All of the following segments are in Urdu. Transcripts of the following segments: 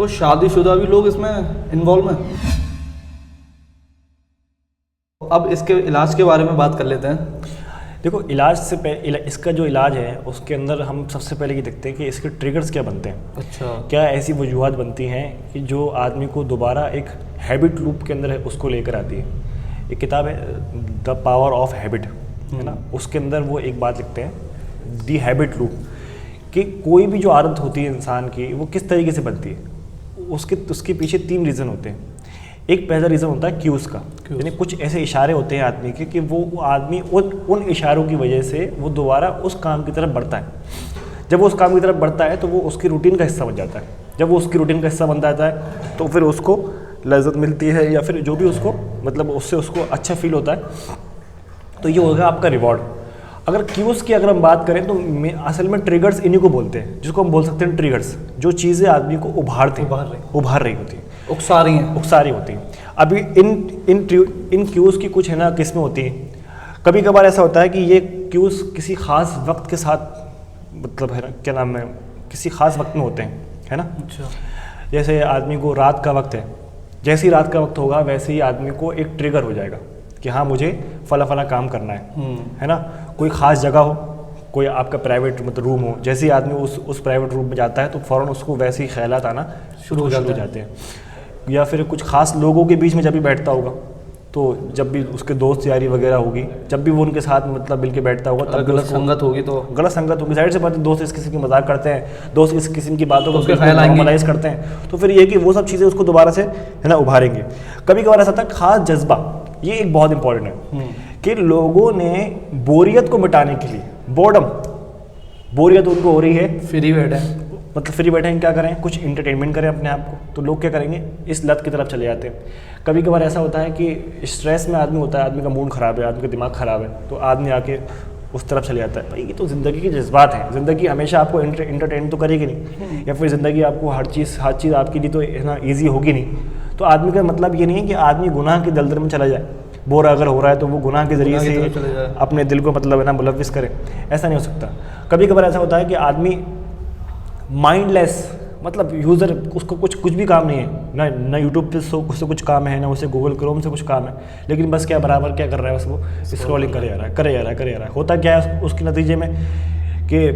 تو شادی شدہ بھی لوگ اس میں انوالو ہیں. اب اس کے علاج کے بارے میں بات کر لیتے ہیں. دیکھو علاج سے اس کا جو علاج ہے اس کے اندر ہم سب سے پہلے یہ دیکھتے ہیں کہ اس کے ٹریگرز کیا بنتے ہیں. اچھا. کیا ایسی وجوہات بنتی ہیں کہ جو آدمی کو دوبارہ ایک ہیبٹ لوپ کے اندر ہے اس کو لے کر آتی ہے. ایک کتاب ہے دا پاور آف ہیبٹ ہے نا, اس کے اندر وہ ایک بات لکھتے ہیں دی ہیبٹ لوپ, کہ کوئی بھی جو عادت ہوتی ہے انسان کی وہ کس طریقے سے بنتی ہے. اس کے پیچھے 3 ریزن ہوتے ہیں. ایک پہلا ریزن ہوتا ہے کیوز کا, یعنی کچھ ایسے اشارے ہوتے ہیں آدمی کے کہ وہ آدمی ان اشاروں کی وجہ سے وہ دوبارہ اس کام کی طرف بڑھتا ہے. جب وہ اس کام کی طرف بڑھتا ہے تو وہ اس کی روٹین کا حصہ بن جاتا ہے. جب وہ اس کی روٹین کا حصہ بن جاتا ہے تو پھر اس کو لذت ملتی ہے یا پھر جو بھی اس کو مطلب اس سے اس کو اچھا فیل ہوتا ہے, تو یہ ہوگا آپ کا ریوارڈ. اگر کیوز کی اگر ہم بات کریں تو اصل میں ٹریگرز انہیں کو بولتے ہیں, جس کو ہم بول سکتے ہیں ٹریگرز, جو چیزیں آدمی کو ابھار رہی ہوتی ہیں, اکسا رہی ہوتی ہیں. ابھی ان کیوز کی کچھ ہے نا قسمیں ہوتی ہیں. کبھی کبھار ایسا ہوتا ہے کہ یہ کیوز کسی خاص وقت کے ساتھ مطلب ہے نا کیا نام ہے کسی خاص وقت میں ہوتے ہیں ہے نا. اچھا. جیسے آدمی کو رات کا وقت ہے, جیسے ہی رات کا وقت ہوگا ویسے ہی آدمی کو ایک ٹریگر ہو جائے گا کہ ہاں مجھے فلاں کام کرنا ہے نا. کوئی خاص جگہ ہو, کوئی آپ کا پرائیویٹ مطلب روم ہو, جیسے ہی آدمی اس پرائیویٹ روم میں جاتا ہے تو فوراً اس کو ویسے ہی خیالات آنا شروع ہو جاتے ہیں. یا پھر کچھ خاص لوگوں کے بیچ میں جب بھی بیٹھتا ہوگا تو جب بھی اس کے دوست یاری وغیرہ ہوگی, جب بھی وہ ان کے ساتھ مطلب مل کے بیٹھتا ہوگا, تب غلط سنگت ہوگی, ظاہر سے بات ہے دوست اس قسم کی مذاق کرتے ہیں, دوست اس قسم کی باتوں کو نارملائز کرتے ہیں, تو پھر یہ کہ وہ سب چیزیں اس کو دوبارہ سے ہے نا ابھاریں گے. کبھی کبھار ایسا تھا خاص جذبہ, یہ ایک بہت امپورٹنٹ ہے کہ لوگوں نے بوریت کو مٹانے کے لیے, بوریت ان کو ہو رہی ہے, فری بیٹھے ہیں, کیا کریں, کچھ انٹرٹینمنٹ کریں اپنے آپ کو, تو لوگ کیا کریں گے, اس لت کی طرف چلے جاتے ہیں. کبھی کبھار ایسا ہوتا ہے کہ اسٹریس میں آدمی ہوتا ہے, آدمی کا موڈ خراب ہے, آدمی کا دماغ خراب ہے, تو آدمی آ کے اس طرف چلے جاتا ہے. بھائی یہ تو زندگی کے جذبات ہیں, زندگی ہمیشہ آپ کو انٹرٹین تو کرے گی نہیں, یا پھر زندگی آپ کو ہر چیز آپ کے لیے تو ہے نا ایزی ہوگی نہیں. تو آدمی کا مطلب یہ نہیں ہے کہ آدمی گناہ کے دلدل میں چلا جائے, بور اگر ہو رہا ہے تو وہ گناہ کے ذریعے سے اپنے دل کو مطلب ہے نا ملوث کرے, ایسا نہیں ہو سکتا. کبھی کبھار ایسا ہوتا ہے کہ آدمی مائنڈ لیس, مطلب یوزر, اس کو کچھ بھی کام نہیں ہے, نہ یوٹیوب پہ اس سے کچھ کام ہے, نہ اسے گوگل کروم سے کچھ کام ہے, لیکن بس کیا برابر کیا کر رہا ہے, بس وہ اسکرولنگ کرے جا رہا ہے. ہوتا کیا ہے اس کے نتیجے میں کہ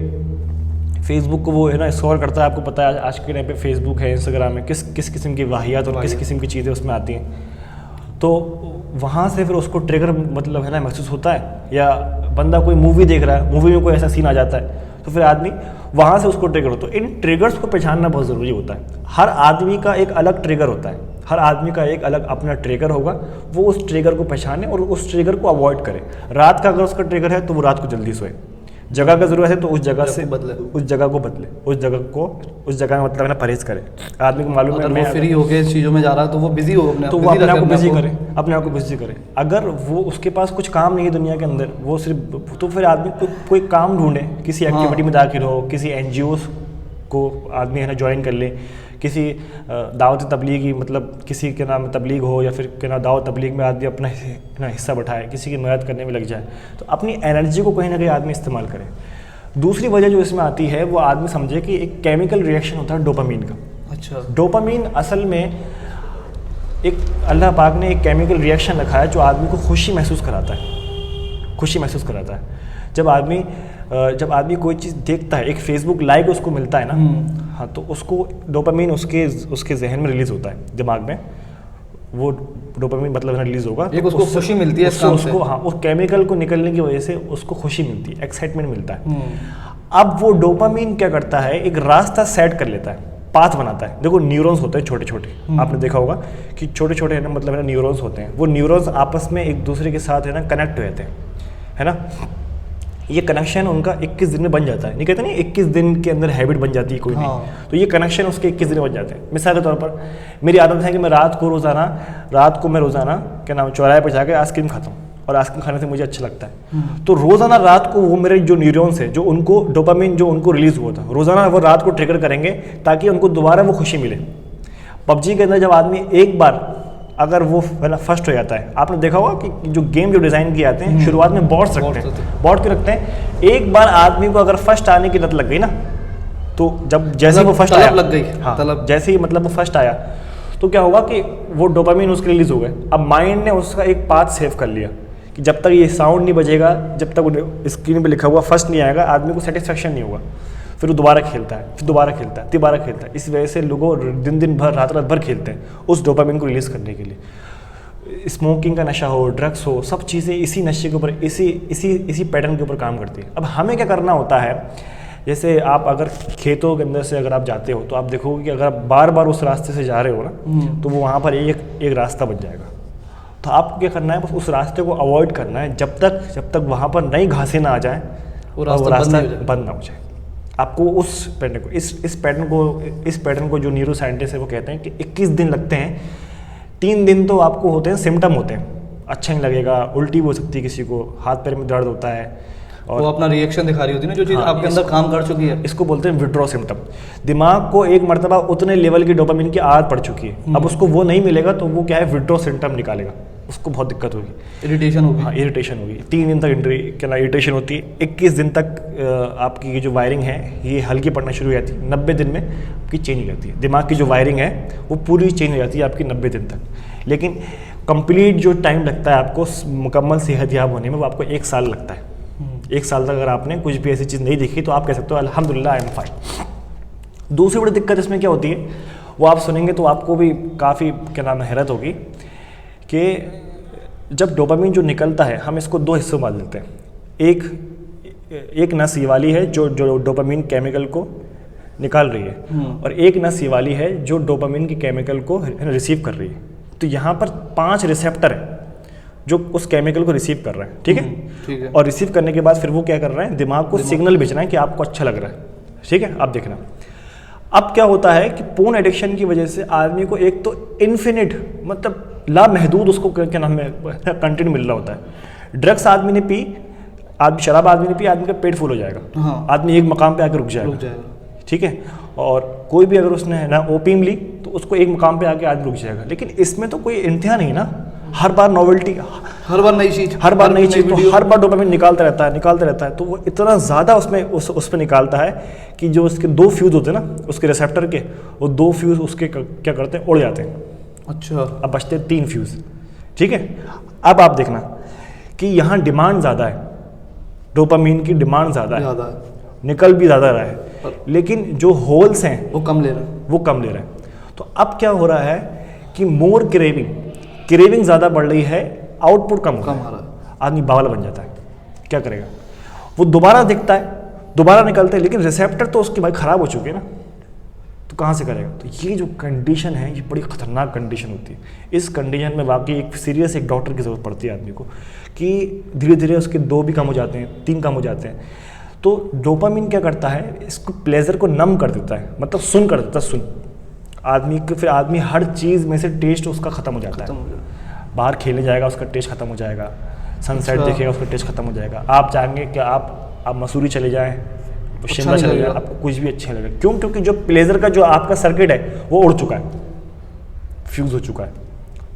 فیس بک کو وہ ہے نا اسکرول کرتا ہے. آپ کو پتہ ہے آج کے ٹائم پہ فیس بک ہے, انسٹاگرام ہے, کس قسم کی واہیات اور کس قسم کی چیزیں اس میں آتی ہیں, تو وہاں سے پھر اس کو ٹریگر مطلب ہے نا محسوس ہوتا ہے. یا بندہ کوئی مووی دیکھ رہا ہے, مووی میں کوئی ایسا سین آ جاتا ہے, تو پھر آدمی وہاں سے اس کو ٹریگر ہوتا ہے. ان ٹریگرز کو پہچاننا بہت ضروری ہوتا ہے. ہر آدمی کا ایک الگ ٹریگر ہوتا ہے, ہر آدمی کا ایک الگ اپنا ٹریگر ہوگا, وہ اس ٹریگر کو پہچانے اور اس ٹریگر کو اوائڈ کرے. رات کا اگر اس کا ٹریگر ہے تو وہ رات کو جلدی سوئے, جگہ کا ضرورت ہے تو اس جگہ سے اس جگہ کو بدلے, اس جگہ میں مطلب ہے نا پرہیز کرے. آدمی کو معلوم ہے وہ فری ہو کے چیزوں میں جا رہا ہے تو وہ بزی ہو, تو وہ اپنے آپ کو بزی کرے. اگر وہ اس کے پاس کچھ کام نہیں ہے دنیا کے اندر, وہ صرف, تو پھر آدمی کوئی کام ڈھونڈے, کسی ایکٹیویٹی میں داخل ہو, کسی این جی اوز کو آدمی ہے نا جوائن کر لے, کسی دعوت تبلیغی مطلب کسی کے نام تبلیغ ہو, یا پھر کیا نام دعوت تبلیغ میں آدمی اپنا حصہ بٹھائے, کسی کی مدد کرنے میں لگ جائے, تو اپنی انرجی کو کہیں نہ کہیں آدمی استعمال کرے. دوسری وجہ جو اس میں آتی ہے وہ آدمی سمجھے کہ ایک کیمیکل ریئیکشن ہوتا ہے ڈوپامین کا. اچھا. ڈوپامین اصل میں ایک اللہ پاک نے ایک کیمیکل ریئیکشن رکھا ہے جو آدمی کو خوشی محسوس کراتا ہے. جب آدمی کوئی چیز دیکھتا ہے, ایک فیس بک لائک اس کو ملتا ہے نا, ہاں, تو اس کو ڈوپامین اس کے ذہن میں ریلیز ہوتا ہے, دماغ میں وہ ڈوپامین مطلب ریلیز ہوگا, ایک اس کو خوشی ملتی ہے, اس کو ہاں اس کیمیکل کو نکلنے کی وجہ سے اس کو خوشی ملتی ہے, ایکسائٹمنٹ ملتا ہے. اب وہ ڈوپامین کیا کرتا ہے, ایک راستہ سیٹ کر لیتا ہے, پاتھ بناتا ہے. دیکھو نیورونز ہوتے ہیں چھوٹے چھوٹے, آپ نے دیکھا ہوگا کہ چھوٹے چھوٹے مطلب ہے نا نیورونز ہوتے ہیں, وہ نیورونز آپس میں ایک دوسرے کے ساتھ ہے نا کنیکٹ ہوتے ہیں, ہے نا. یہ کنیکشن ان کا 21 دن میں بن جاتا ہے, نہیں کہتے نہیں 21 دن کے اندر ہیبٹ بن جاتی ہے کوئی بھی, تو یہ کنیکشن اس کے 21 دن میں بن جاتے ہیں. مثال کے طور پر میری عادت ہے کہ میں رات کو میں روزانہ کیا نام چوراہے پہ جا کے آئس کریم کھاتا ہوں, اور آئس کریم کھانے سے مجھے اچھا لگتا ہے. تو روزانہ رات کو وہ میرے جو نیورونس ہیں, جو ان کو ڈوپامین جو ان کو ریلیز ہوا تھا, روزانہ وہ رات کو ٹریگر کریں گے تاکہ ان کو دوبارہ وہ خوشی ملے. PUBG کے اندر جب آدمی ایک بار اگر وہ فرسٹ ہو جاتا ہے, آپ نے دیکھا ہوگا کہ جو گیم جو ڈیزائن کیے جاتے ہیں شروعات میں بوٹس رکھتے ہیں, بوٹ کیوں رکھتے ہیں, ایک بار آدمی کو اگر فرسٹ آنے کی لت لگ گئی نا, تو جب جیسے وہ فرسٹ آیا لگ گئی، ہاں جیسے ہی مطلب وہ فرسٹ آیا تو کیا ہوا کہ وہ ڈوپامین اس کے ریلیز ہو گئے. اب مائنڈ نے اس کا ایک پاتھ سیو کر لیا کہ جب تک یہ ساؤنڈ نہیں بجے گا, جب تک اسکرین پہ لکھا ہوا فرسٹ نہیں آئے گا, آدمی کو سیٹسفیکشن نہیں ہوگا. پھر وہ دوبارہ کھیلتا ہے, پھر دوبارہ کھیلتا ہے, دوبارہ کھیلتا ہے. اس وجہ سے لوگوں دن بھر رات بھر کھیلتے ہیں اس ڈوپامین کو ریلیز کرنے کے لیے. اسموکنگ کا نشہ ہو, ڈرگس ہو, سب چیزیں اسی نشے کے اوپر, اسی پیٹرن کے اوپر کام کرتی ہیں. اب ہمیں کیا کرنا ہوتا ہے, جیسے آپ اگر کھیتوں کے اندر سے اگر آپ جاتے ہو تو آپ دیکھو گے کہ اگر آپ بار بار اس راستے سے جا رہے ہو نا تو وہ وہاں پر ایک راستہ بن جائے گا. تو آپ کو کیا کرنا ہے, بس اس راستے کو اوائڈ کرنا ہے جب تک وہاں پر نئی گھاسیں نہ آ جائیں اور وہ راستہ بند نہ ہو جائے. آپ کو اس پیٹرن کو جو نیورو سائنٹسٹ ہے وہ کہتے ہیں کہ 21 دن لگتے ہیں. 3 دن تو آپ کو ہوتے ہیں سمٹم ہوتے ہیں, اچھا نہیں لگے گا, الٹی بھی ہو سکتی ہے کسی کو, ہاتھ پیر میں درد ہوتا ہے, اور وہ اپنا ریئیکشن دکھا رہی ہوتی ہے نا, جو چیز آپ کے اندر کام کر چکی ہے. اس کو بولتے ہیں وڈرو سمٹم. دماغ کو ایک مرتبہ اتنے لیول کی ڈوپامین کی عادت پڑ چکی ہے, اب اس کو وہ نہیں ملے گا تو وہ کیا ہے وڈرو سمٹم نکالے گا, اس کو بہت دقت ہوگی, اریٹیشن ہوگی. ہاں اریٹیشن ہوگی. 3 دن تک اریٹیشن ہوتی ہے. 21 دن تک آپ کی جو وائرنگ ہے یہ ہلکی پڑنا شروع ہو جاتی ہے. 90 دن میں آپ کی چینج ہو جاتی ہے. دماغ کی جو وائرنگ ہے وہ پوری چینج ہو جاتی ہے آپ کی 90 دن تک. لیکن کمپلیٹ جو ٹائم لگتا ہے آپ کو مکمل صحت یاب ہونے میں وہ آپ کو 1 سال لگتا ہے. 1 سال تک اگر آپ نے کچھ بھی ایسی چیز نہیں دیکھی تو آپ کہہ سکتے ہو الحمدللہ آئی ایم فائن. دوسری بڑی دقت اس میں کیا ہوتی ہے وہ آپ سنیں گے تو آپ کو بھی کافی کیا نام ہے حیرت ہوگی کہ جب ڈوپامین جو نکلتا ہے ہم اس کو 2 حصوں میں بانٹ دیتے ہیں. ایک نس یہ والی ہے جو ڈوپامین کیمیکل کو نکال رہی ہے, اور ایک نس یہ والی ہے جو ڈوپامین کی کیمیکل کو ریسیو کر رہی ہے. تو یہاں پر 5 ریسیپٹر ہیں جو اس کیمیکل کو ریسیو کر رہے ہیں, ٹھیک ہے, اور ریسیو کرنے کے بعد پھر وہ کیا کر رہے ہیں, دماغ کو سگنل بھیج رہے ہیں کہ آپ کو اچھا لگ رہا ہے, ٹھیک ہے. آپ دیکھنا اب کیا ہوتا ہے کہ پورن ایڈکشن کی وجہ سے آدمی کو ایک تو انفینٹ مطلب لامحدود اس کو کیا نام ہے کنٹینٹ مل رہا ہوتا ہے. ڈرگس آدمی نے پی, شراب آدمی نے پی, آدمی کا پیٹ فل ہو جائے گا, آدمی ایک مقام پہ آ کے رک جائے گا, ٹھیک ہے. اور کوئی بھی اگر اس نے نا اوپیم لی تو اس کو ایک مقام پہ آ کے آدمی رک جائے گا. لیکن اس میں تو کوئی انتہا نہیں نا, ہر بار نوولٹی, ہر بار نئی چیز, تو ہر بار ڈوپامین نکالتا رہتا ہے. تو وہ اتنا زیادہ اس پہ نکالتا ہے کہ جو اس کے 2 فیوز ہوتے ہیں نا اس کے ریسیپٹر کے, وہ 2 فیوز اس کے کیا کرتے ہیں, اڑ جاتے ہیں. اچھا, اب بچتے 3 فیوز, ٹھیک ہے. اب آپ دیکھنا کہ یہاں ڈیمانڈ زیادہ ہے, ڈوپامین کی ڈیمانڈ زیادہ ہے, نکل بھی زیادہ رہا ہے, لیکن جو ہولس ہیں وہ کم لے رہے ہیں. تو اب کیا ہو رہا ہے کہ مور کریونگ زیادہ بڑھ رہی ہے, آؤٹ پٹ کم ہو رہا ہے, آدمی باولا بن جاتا ہے. کیا کرے گا, وہ دوبارہ دکھتا ہے, دوبارہ نکلتے ہیں, لیکن ریسیپٹر تو اس کی بھائی خراب ہو چکے ہیں نا, تو کہاں سے کرے گا. تو یہ جو کنڈیشن ہے یہ بڑی خطرناک کنڈیشن ہوتی ہے. اس کنڈیشن میں واقعی ایک ڈاکٹر کی ضرورت پڑتی ہے آدمی کو, کہ دھیرے دھیرے اس کے 2 بھی کم ہو جاتے ہیں, 3 کم ہو جاتے ہیں. تو ڈوپامین کیا کرتا ہے, اس کو پلیزر کو نم کر دیتا ہے, مطلب سن کر دیتا ہے, آدمی کو. پھر آدمی ہر چیز میں سے ٹیسٹ اس کا ختم ہو جاتا ہے. باہر کھیلنے جائے گا اس کا ٹیسٹ ختم ہو جائے گا, سن سیٹ دیکھے گا اس کا ٹیسٹ ختم ہو جائے گا. آپ چاہیں گے کہ آپ مسوری چلے جائیں, شملہ چلے جائیں, آپ کو کچھ بھی اچھا لگے. کیوں, کیونکہ جو پلیزر کا جو آپ کا سرکٹ ہے وہ اڑ چکا ہے, فیوز ہو چکا ہے.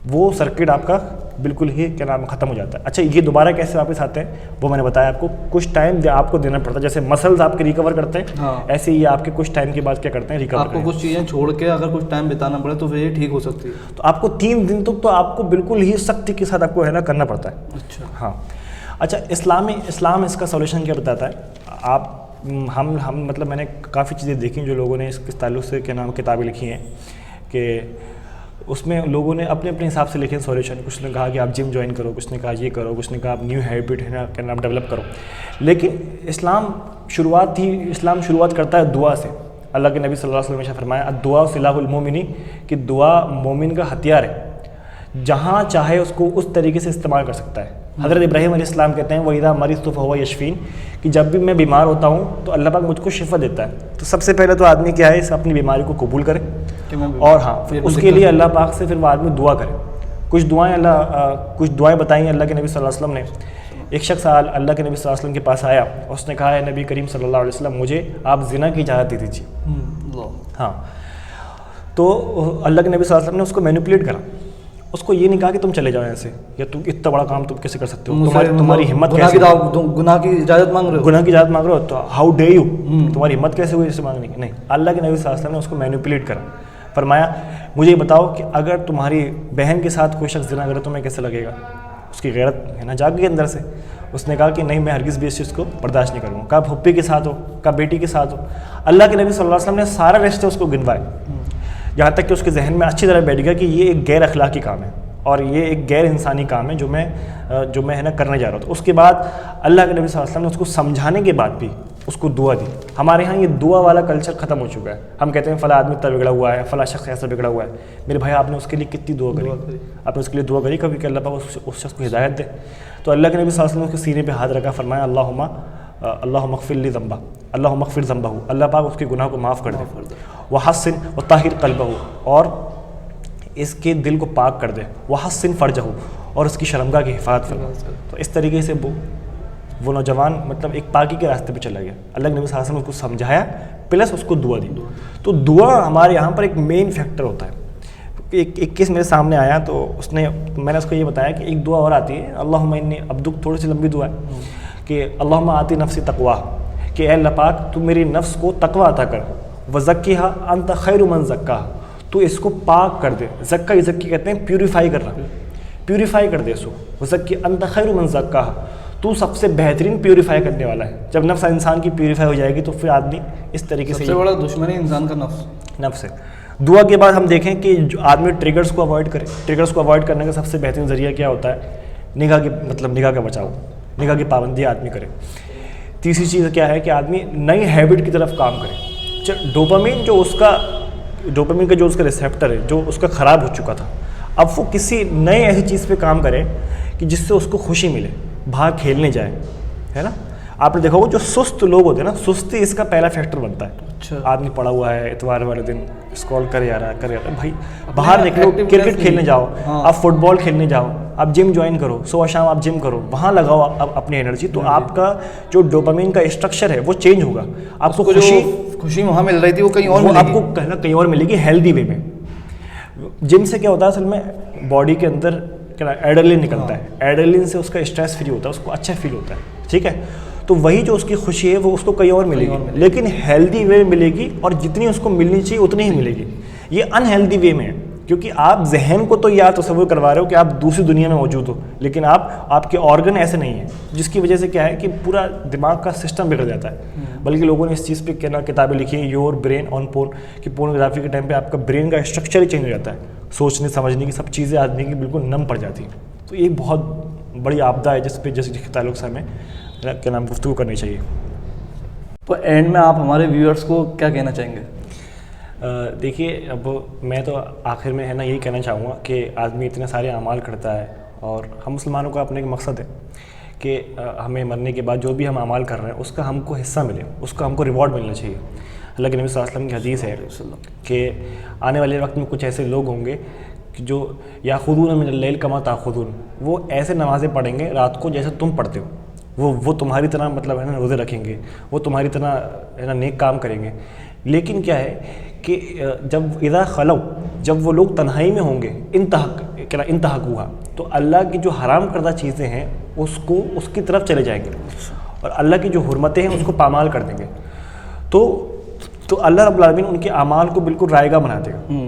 وہ سرکٹ آپ کا بالکل ہی کیا نام ختم ہو جاتا ہے. اچھا, یہ دوبارہ کیسے واپس آتے ہیں وہ میں نے بتایا آپ کو. کچھ ٹائم آپ کو دینا پڑتا ہے, جیسے مسلز آپ کے ریکور کرتے ہیں, ایسے ہی آپ کے کچھ ٹائم کے بعد کیا کرتے ہیں, ریکور. آپ کو کچھ چیزیں چھوڑ کے اگر کچھ ٹائم بتانا پڑے تو پھر یہ ٹھیک ہو سکتی ہے. تو آپ کو 3 دن تک تو آپ کو بالکل ہی سختی کے ساتھ آپ کو ہے نا کرنا پڑتا ہے. اچھا, ہاں. اچھا, اسلام اس کا سولوشن کیا بتاتا ہے. آپ ہم مطلب میں نے کافی چیزیں دیکھی جو لوگوں نے اس تعلق سے کیا نام کتابیں لکھی ہیں, کہ اس میں لوگوں نے اپنے حساب سے لکھے سولوشن. کچھ نے کہا کہ آپ جم جوائن کرو, کچھ نے کہا یہ کرو, کچھ نے کہا آپ نیو ہیبٹ ہے نا کیا نام ڈیولپ کرو. لیکن اسلام شروعات کرتا ہے دعا سے. اللہ کے نبی صلی اللہ علیہ وسلم نے فرمایا الدعاء سلاح المومن, کہ دعا مومن کا ہتھیار ہے, جہاں چاہے اس کو اس طریقے سے استعمال کر سکتا ہے. حضرت ابراہیم علیہ السلام کہتے ہیں وَإِذَا مَرِضْتُ فَهُوَ يَشْفِينِ, کہ جب بھی میں بیمار ہوتا ہوں تو اللہ پاک مجھ کو شفا دیتا ہے. تو سب سے پہلے تو آدمی کیا ہے, اس اپنی بیماری کو قبول کرے, اور ہاں پھر اس کے لیے اللہ پاک سے پھر وہ آدمی دعا کرے. کچھ دعائیں بتائیں اللہ کے نبی صلی اللہ علیہ وسلم نے. ایک شخص اللہ کے نبی صلی اللہ علیہ وسلم کے پاس آیا, اس نے کہا ہے نبی کریم صلی اللہ علیہ وسلم مجھے آپ زنا کی اجازت دے دیجیے. ہاں, تو اللہ کے نبی صلی اللہ علیہ وسلم نے اس کو مینیپولیٹ کرا, اس کو یہ نہیں کہا کہ تم چلے جاؤ ایسے, یا تم اتنا بڑا کام تم کیسے کر سکتے ہو, تمہاری ہمت کیسے, گناہ کی اجازت مانگ رہے ہو, گناہ کی اجازت مانگ رہے ہو, تو ہاؤ ڈے یو, تمہاری ہمت کیسے ہوئی اسے مانگنے کی. نہیں, اللہ کے نبی صلی اللہ علیہ وسلم نے اس کو مینیپولیٹ کرا, فرمایا مجھے یہ بتاؤ کہ اگر تمہاری بہن کے ساتھ کوئی شخص زنا کرے تمہیں کیسے لگے گا. اس کی غیرت ہے نا جاگ گئی اندر سے, اس نے کہا کہ نہیں میں ہرگز بھی اس چیز کو برداشت نہیں کروں گا. کہا پھپھی کے ساتھ ہو, کہا بیٹی کے ساتھ ہو. اللہ کے نبی صلی اللہ علیہ وسلم نے سارے رشتے اس کو گنوائے, یہاں تک کہ اس کے ذہن میں اچھی طرح بیٹھ گیا کہ یہ ایک غیر اخلاقی کام ہے اور یہ ایک غیر انسانی کام ہے جو میں ہے نا کرنے جا رہا ہوں. تو اس کے بعد اللہ کے نبی صلی اللہ علیہ وسلم نے اس کو سمجھانے کے بعد بھی اس کو دعا دی. ہمارے ہاں یہ دعا والا کلچر ختم ہو چکا ہے. ہم کہتے ہیں فلاں آدمی اتنا بگڑا ہوا ہے, فلاں شخص ایسا بگڑا ہوا ہے. میرے بھائی آپ نے اس کے لیے کتنی دعا کری, آپ نے اس کے لیے دعا کری کبھی کہ اللہ پاک اس شخص کو ہدایت دے. تو اللہ کے نبی صلی اللہ علیہ وسلم کے سینے پہ ہاتھ رکھا, فرمایا اللہم اغفر لی ذنبہ, اللہم اغفر ذنبہ, اللہ پاک اس کے گناہ کو معاف کر دے. وحسن وطاہر قلبہ, اور اس کے دل کو پاک کر دے. وحسن فرجہ, اور اس کی شرمگاہ کی حفاظت فرما. تو اس طریقے سے وہ نوجوان مطلب ایک پاکی کے راستے پہ چلا گیا. اللہ کے نبی صلی اللہ علیہ وسلم نے اس کو سمجھایا پلس اس کو دعا دی. تو دعا ہمارے یہاں پر ایک مین فیکٹر ہوتا ہے. ایک کیس میرے سامنے آیا تو میں نے اس کو یہ بتایا کہ ایک دعا اور آتی ہے, اللہم انی عبدک, تھوڑی سی لمبی دعا ہے کہ اللہم آتی نفسی تقواہ, کہ اے اللہ پاک تو میری نفس کو تقوی عطا کر. وزکیہا انت خیر من زکاہا, تو اس کو پاک کر دے. زکی کہتے ہیں پیوریفائی کرنا, پیوریفائی کر دے اس کو. وزکی انت خیر من زکاہا, تو سب سے بہترین پیوریفائی کرنے والا ہے. جب نفس انسان کی پیوریفائی ہو جائے گی تو پھر آدمی اس طریقے سے, سب سے بڑا دشمن انسان کا نفس ہے. دعا کے بعد ہم دیکھیں کہ جو آدمی ٹریگرز کو اوائڈ کرے. ٹریگرز کو اوائڈ کرنے کا سب سے بہترین ذریعہ کیا ہوتا ہے؟ نگاہ کا بچاؤ, نگاہ کی پابندی آدمی کرے. تیسری چیز کیا ہے کہ آدمی نئی ہیبٹ کی طرف کام کرے. ڈوپامین جو اس کا ریسیپٹر ہے جو اس کا خراب ہو چکا تھا, اب وہ کسی نئے ایسی چیز پہ کام کرے کہ جس سے اس کو خوشی ملے. باہر کھیلنے جائے, ہے نا. آپ نے دیکھا ہوگا جو سست لوگ ہوتے ہیں نا, سستی اس کا پہلا فیکٹر بنتا ہے. آدمی پڑا ہوا ہے, اتوار والے دن اسکرول کر جا رہا ہے. بھائی باہر نکلو, کرکٹ کھیلنے جاؤ, آپ فٹ بال کھیلنے جاؤ, آپ جم جوائن کرو, صبح شام آپ جم کرو, وہاں لگاؤ اپنی انرجی. تو آپ کا جو ڈوپامین کا اسٹرکچر ہے وہ چینج ہوگا. آپ کو خوشی وہاں مل رہی تھی وہ کہیں اور آپ کو کہیں اور ملے گی, ہیلدی وے میں. جم سے کیا ہوتا ہے اصل میں باڈی کے اندر ایڈرلین نکلتا ہے. ایڈرلین سے اس کا اسٹریس فری ہوتا ہے, اس کو اچھا فیل ہوتا ہے. ٹھیک ہے, تو وہی جو اس کی خوشی ہے وہ اس کو کہیں اور ملے گی, لیکن ہیلدی وے میں ملے گی, اور جتنی اس کو ملنی چاہیے اتنی ہی ملے گی. یہ انہیلدی وے میں ہے, کیونکہ آپ ذہن کو تو یا تصور کروا رہے ہو کہ آپ دوسری دنیا میں موجود ہو, لیکن آپ کے آرگن ایسے نہیں ہیں, جس کی وجہ سے کیا ہے کہ پورا دماغ کا سسٹم بگڑ جاتا ہے. بلکہ لوگوں نے اس چیز پہ کتابیں لکھی ہیں, یور برین آن پورن, کہ پورنوگرافی کے ٹائم پہ آپ کا برین کا اسٹرکچر ہی چینج ہو جاتا ہے. سوچنے سمجھنے کی سب چیزیں آدمی کی بالکل نم پڑ جاتی ہیں. تو یہ بہت بڑی آپدا ہے جس کے تعلق سے ہمیں گفتگو کرنی چاہیے. تو اینڈ میں آپ ہمارے ویورز کو کیا کہنا چاہیں گے؟ دیکھیے, اب میں تو آخر میں ہے نا یہی کہنا چاہوں گا کہ آدمی اتنے سارے اعمال کرتا ہے, اور ہم مسلمانوں کا اپنے ایک مقصد ہے کہ ہمیں مرنے کے بعد جو بھی ہم اعمال کر رہے ہیں اس کا ہم کو حصہ ملے, اس کا ہم کو ریوارڈ ملنا چاہیے. اللہ کے نبی صلی اللہ علیہ وسلم کی حدیث ہے کہ آنے والے وقت میں کچھ ایسے لوگ ہوں گے جو یاخذون من اللیل کما تاخذون, وہ ایسے نمازیں پڑھیں گے رات کو جیسے تم پڑھتے ہو. وہ تمہاری طرح مطلب ہے نا روزے رکھیں گے, وہ تمہاری طرح ہے نا نیک کام کریں گے. لیکن کیا ہے کہ اذا خلو, جب وہ لوگ تنہائی میں ہوں گے, انتہکوہا, تو اللہ کی جو حرام کردہ چیزیں ہیں اس کی طرف چلے جائیں گے, اور اللہ کی جو حرمتیں ہیں اس کو پامال کر دیں گے. تو اللہ رب العالمین ان کے اعمال کو بالکل رائے گاہ بنا دے گا.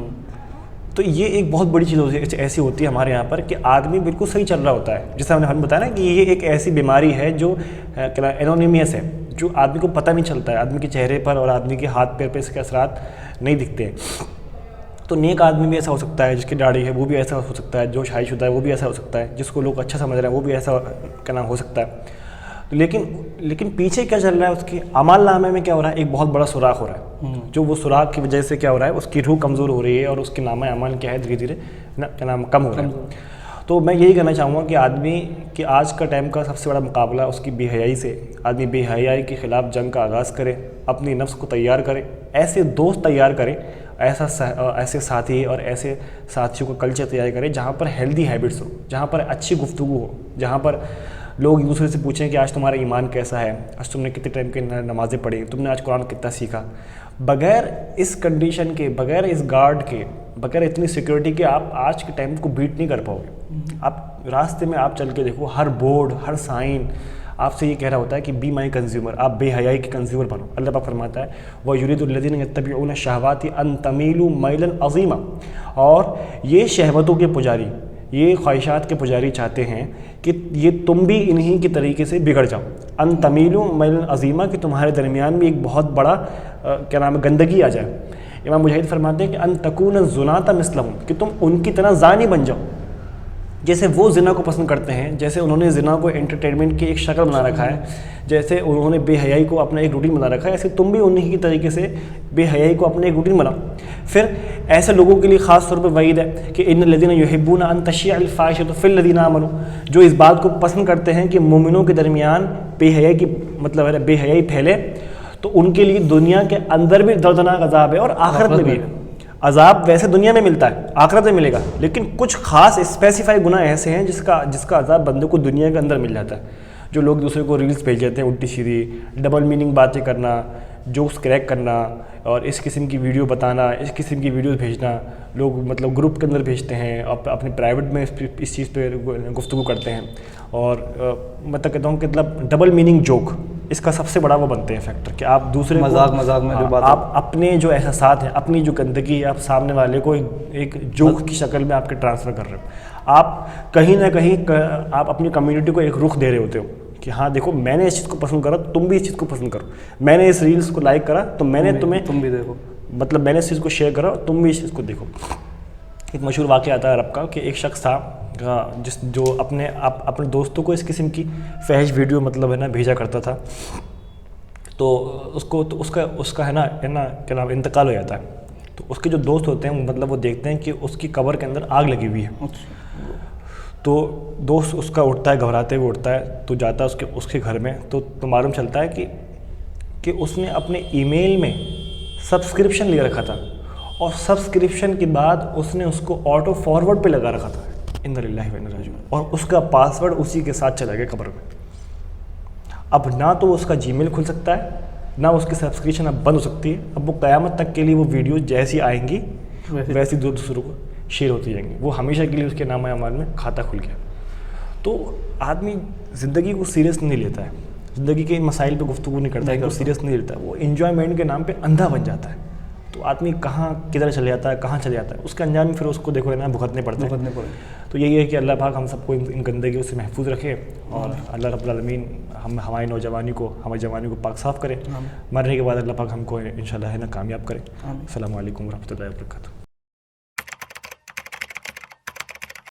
تو یہ ایک بہت بڑی چیز ایسی ہوتی ہے ہمارے یہاں پر کہ آدمی بالکل صحیح چل رہا ہوتا ہے. جیسے ہم نے بتایا نا کہ یہ ایک ایسی بیماری ہے جو اینونیمیس ہے, جو آدمی کو پتہ نہیں چلتا ہے, آدمی کے چہرے پر اور آدمی کے ہاتھ پیر پہ اس کے اثرات نہیں دکھتے ہیں. تو نیک آدمی بھی ایسا ہو سکتا ہے, جس کی داڑھی ہے وہ بھی ایسا ہو سکتا ہے, جو شادی شدہ ہے وہ بھی ایسا ہو سکتا ہے, جس کو لوگ اچھا سمجھ رہے ہیں وہ بھی ایسا ہو سکتا ہے. لیکن پیچھے کیا چل رہا ہے, اس کے اعمال نامے میں کیا ہو رہا ہے, ایک بہت بڑا سوراخ ہو رہا ہے, جو وہ سوراخ کی وجہ سے کیا ہو رہا ہے, اس کی روح کمزور ہو رہی ہے, اور اس کے نامہ اعمال کیا ہے دھیرے دھیرے کیا نام کم ہو رہا ہے. تو میں یہی کہنا چاہوں گا کہ آدمی کہ آج کا ٹائم کا سب سے بڑا مقابلہ اس کی بے حیائی سے. آدمی بے حیائی کے خلاف جنگ کا آغاز کرے, اپنی نفس کو تیار کرے, ایسے دوست تیار کرے, ایسے ساتھی اور ایسے ساتھیوں کو کلچر تیار کرے جہاں پر ہیلدی ہیبٹس ہو, جہاں پر اچھی گفتگو ہو, جہاں پر لوگ ایک دوسرے سے پوچھیں کہ آج تمہارا ایمان کیسا ہے, آج تم نے کتنے ٹائم کی نمازیں پڑھی, تم نے آج قرآن کتنا سیکھا. بغیر اس کنڈیشن کے, بغیر اس گارڈ کے, بغیر اتنی سیکورٹی کے آپ آج کے ٹائم کو بیٹ نہیں کر پاؤ گے. آپ راستے میں آپ چل کے دیکھو, ہر بورڈ, ہر سائن آپ سے یہ کہہ رہا ہوتا ہے کہ بی مائی کنزیومر, آپ بے حیائی کے کنزیومر بنو. اللہ پاک فرماتا ہے وَيُرِيدُ الَّذِينَ يَتَّبِعُونَ الشَّهَوَاتِ أَن تَمِيلُوا مَيْلًا عَظِيمًا, اور یہ شہوتوں کے پجاری, یہ خواہشات کے پجاری چاہتے ہیں کہ یہ تم بھی انہی کے طریقے سے بگڑ جاؤ. ان تمیلوا میلا عظیمہ, کہ تمہارے درمیان بھی ایک بہت بڑا کیا نام ہے گندگی آ جائے. امام مجاہد فرماتے ہیں کہ ان تکون الزناۃ مثلہم, کہ تم ان کی طرح زانی بن جاؤ. جیسے وہ زنا کو پسند کرتے ہیں, جیسے انہوں نے زنا کو انٹرٹینمنٹ کی ایک شکل بنا رکھا ہے, جیسے انہوں نے بے حیائی کو اپنا ایک روٹین بنا رکھا ہے, ایسے تم بھی انہی کی طریقے سے بے حیائی کو اپنا ایک روٹین بناؤ. پھر ایسے لوگوں کے لیے خاص طور پہ وعید ہے کہ ان الذین یحبون ان تشیع الفاحشۃ فی الذین آمنوا, جو اس بات کو پسند کرتے ہیں کہ مومنوں کے درمیان بے حیائی کی مطلب ہے بے حیائی پھیلے, تو ان کے لیے دنیا کے اندر بھی دردناک عذاب ہے اور آخرت میں بھی ہے. عذاب ویسے دنیا میں ملتا ہے, آخرت میں ملے گا, لیکن کچھ خاص اسپیسیفائی گناہ ایسے ہیں جس کا عذاب بندے کو دنیا کے اندر مل جاتا ہے. جو لوگ دوسرے کو ریلز بھیج دیتے ہیں الٹی سیدھی, ڈبل میننگ باتیں کرنا, جوکس کریک کرنا, اور اس قسم کی ویڈیو بتانا, اس قسم کی ویڈیوز بھیجنا, لوگ مطلب گروپ کے اندر بھیجتے ہیں, اپنے پرائیویٹ میں اس چیز پہ گفتگو کرتے ہیں, اور مطلب کہتا ہوں کہ مطلب ڈبل میننگ جوک, اس کا سب سے بڑا وہ بنتے ہیں فیکٹر کہ آپ دوسرے مذاق میں جو بات, آپ اپنے جو احساسات ہیں, اپنی جو گندگی آپ سامنے والے کو ایک جوک کی شکل میں آپ کے ٹرانسفر کر رہے ہو. آپ کہیں نہ کہیں آپ اپنی کمیونٹی کو ایک رخ دے رہے ہوتے ہو کہ ہاں دیکھو میں نے اس چیز کو پسند کرا, تم بھی اس چیز کو پسند کرو, میں نے اس ریلز کو لائک کرا تو میں نے تم بھی دیکھو, مطلب میں نے اس چیز کو شیئر کرا, تم بھی اس چیز کو دیکھو. ایک مشہور واقعہ آتا ہے عرب کا کہ ایک شخص تھا جو اپنے دوستوں کو اس قسم کی فحش ویڈیو مطلب ہے نا بھیجا کرتا تھا. تو اس کا ہے نا کیا نام انتقال ہو جاتا ہے. تو اس کے جو دوست ہوتے ہیں مطلب وہ دیکھتے ہیں کہ اس کی قبر کے اندر آگ لگی ہوئی ہے. تو دوست اس کا اٹھتا ہے, گھبراتے ہوئے اٹھتا ہے, تو جاتا ہے اس کے گھر میں, تو معلوم چلتا ہے کہ اس نے اپنے ای میل میں سبسکرپشن لے رکھا تھا, اور سبسکرپشن کے بعد اس نے اس کو آٹو فارورڈ پہ لگا رکھا تھا. انا للہ و انا الیہ راجعون, اور اس کا پاسورڈ اسی کے ساتھ چلا گیا قبر میں. اب نہ تو اس کا جی میل کھل سکتا ہے, نہ اس کی سبسکرپشن اب بند ہو سکتی ہے. اب وہ قیامت تک کے لیے وہ ویڈیو جیسی آئیں گی ویسی دوسروں کو شیئر ہوتی جائیں گی. وہ ہمیشہ کے لیے اس کے نام اعمال میں کھاتا کھل گیا. تو آدمی زندگی کو سیریس نہیں لیتا ہے, زندگی کے مسائل پہ گفتگو نہیں کرتا ہے, سیریس نہیں لیتا ہے, وہ انجوائمنٹ کے نام پہ اندھا بن جاتا ہے. تو آدمی کدھر چلے جاتا ہے, کہاں چلے جاتا ہے, اس کے انجام میں پھر اس کو دیکھو نا بھگتنے پڑتے ہیں. تو یہی ہے کہ اللہ پاک ہم سب کو ان گندگیوں سے محفوظ رکھے, اور اللہ رب العالمین ہماری نوجوانی کو, ہماری جوانی کو پاک صاف کرے. مرنے کے بعد اللہ پاک ہم کو انشاءاللہ ہے نا کامیاب کرے. السلام علیکم ورحمۃ اللہ وبرکاتہ.